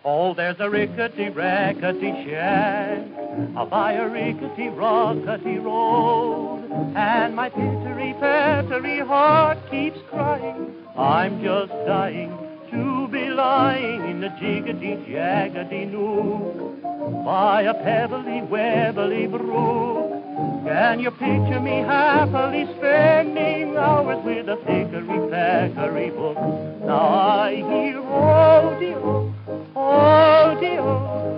Oh, there's a rickety rackety shack by a rickety rockety road, and my pittery-pattery heart keeps crying, I'm just dying to be lying in a jiggity-jaggedy nook by a pebbly-webbly brook. Can you picture me happily spending hours with a hickory-packery book? Now I hear, oh dear, oh dear,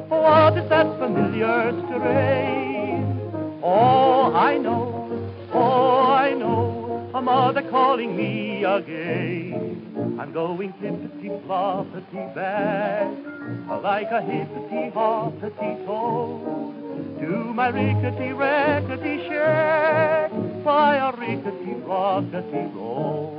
what is that familiar strain? Oh, I know, a mother calling me again. I'm going hippity-floppity back, like a hippity-hoppity toad, to my rickety-rackety shack by a rickety-rockety road.